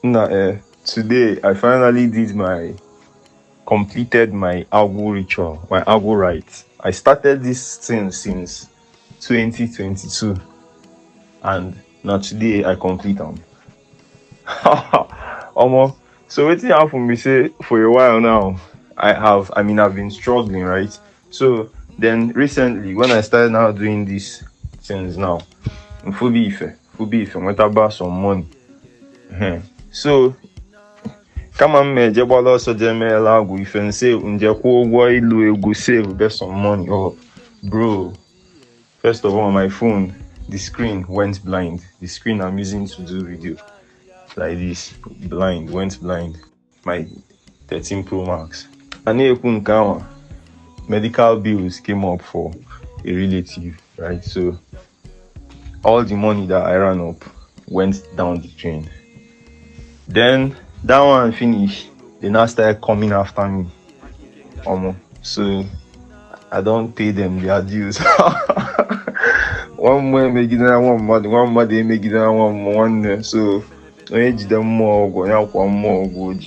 Today I finally completed my Agwu ritual, my Agwu rites. I started this thing since 2022, and now today I complete them. So wetin happen be say for a while now, I've been struggling, right? So then recently when I started now doing these things now, Fubi Ife, went about some money. So kama mmeje gbala ọsọ je meela Agwu Ife nse nje kwụọ ụgwọ Ulu Agwu save get some money up. Bro, first of all, my phone, the screen went blind. The screen I'm using to do video like this, went blind. My 13 Pro Max. And Ikwu Nne, medical bills came up for a relative, right? So all the money that I ran up went down the drain. Then that one finished, they now started coming after me. So I don't pay them their dues. One more making that one money making that one. So I need them more, go now one more good.